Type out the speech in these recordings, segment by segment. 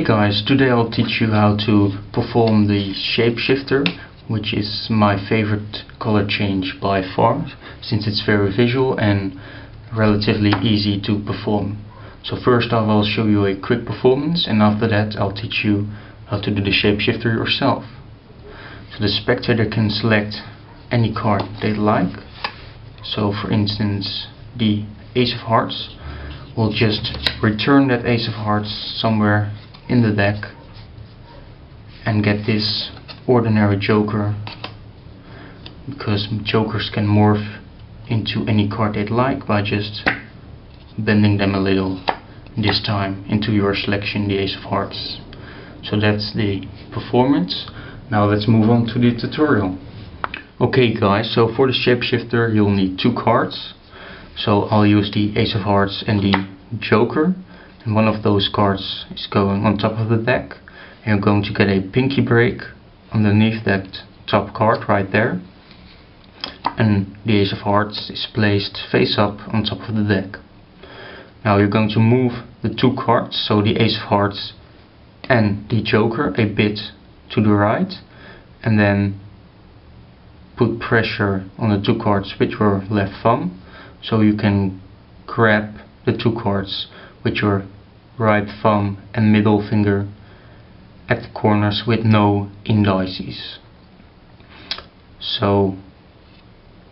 Guys, today I'll teach you how to perform the Shapeshifter, which is my favorite color change by far, since it's very visual and relatively easy to perform. So first I will show you a quick performance, and after that I'll teach you how to do the Shapeshifter yourself. So the spectator can select any card they like. So for instance the Ace of Hearts. We'll just return that Ace of Hearts somewhere in the deck and get this ordinary Joker, because Jokers can morph into any card they'd like by just bending them a little, this time into your selection, the Ace of Hearts. So that's the performance. Now let's move on to the tutorial. Okay guys, so for the Shapeshifter you'll need two cards. So I'll use the Ace of Hearts and the Joker, and one of those cards is going on top of the deck, and you're going to get a pinky break underneath that top card right there, and the Ace of Hearts is placed face up on top of the deck. Now you're going to move the two cards, so the Ace of Hearts and the Joker, a bit to the right, and then put pressure on the two cards with your left thumb, so you can grab the two cards with your right thumb and middle finger at the corners with no indices. So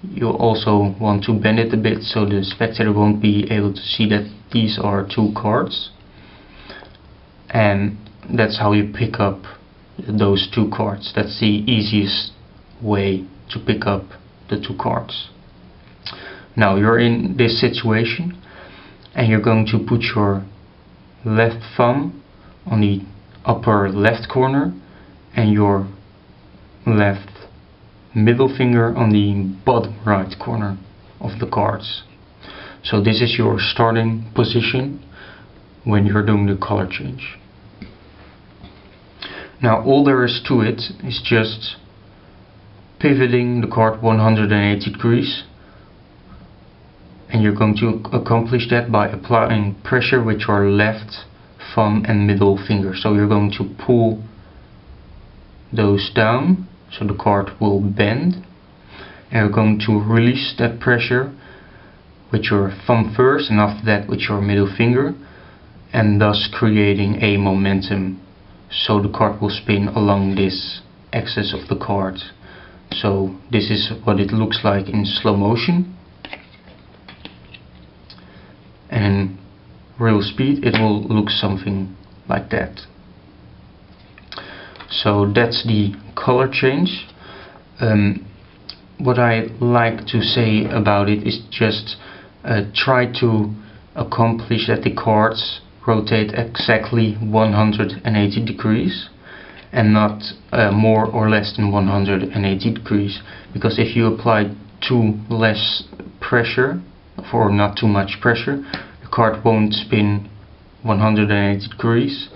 you'll also want to bend it a bit so the spectator won't be able to see that these are two cards, and that's how you pick up those two cards. That's the easiest way to pick up the two cards. Now you're in this situation and you're going to put your left thumb on the upper left corner and your left middle finger on the bottom right corner of the cards. So this is your starting position when you're doing the color change. Now all there is to it is just pivoting the card 180 degrees, and you're going to accomplish that by applying pressure with your left thumb and middle finger. So you're going to pull those down so the card will bend, and you're going to release that pressure with your thumb first and after that with your middle finger, and thus creating a momentum so the card will spin along this axis of the card. So this is what it looks like in slow motion, and in real speed it will look something like that. So that's the color change. What I like to say about it is just try to accomplish that the cards rotate exactly 180 degrees and not more or less than 180 degrees, because if you apply too less pressure or not too much pressure, the card won't spin 180 degrees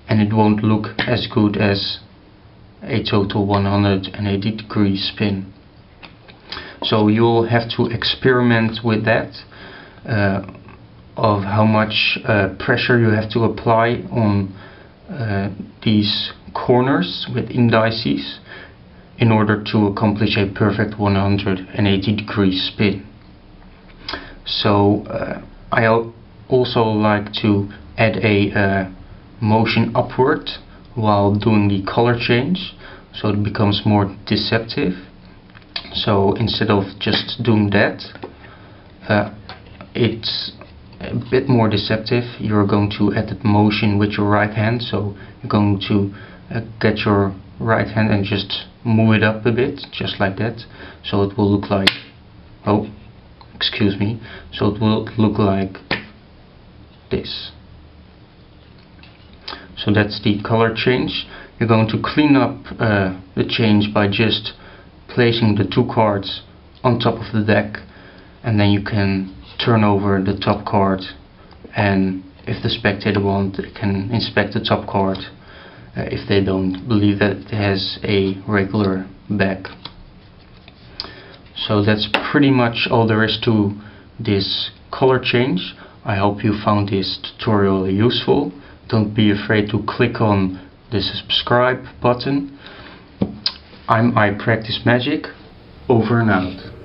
and it won't look as good as a total 180 degree spin. So you'll have to experiment with that, of how much pressure you have to apply on these corners with indices in order to accomplish a perfect 180 degree spin. So I also like to add a motion upward while doing the color change, so it becomes more deceptive. So instead of just doing that, it's a bit more deceptive. You're going to add that motion with your right hand, so you're going to get your right hand and just move it up a bit, just like that, so it will look like, oh, excuse me, so it will look like this. So that's the color change. You're going to clean up the change by just placing the two cards on top of the deck, and then you can turn over the top card, and if the spectator wants, they can inspect the top card if they don't believe that it has a regular back. So that's pretty much all there is to this color change. I hope you found this tutorial useful. don't be afraid to click on the subscribe button. I'm iPracticeMagic, over and out.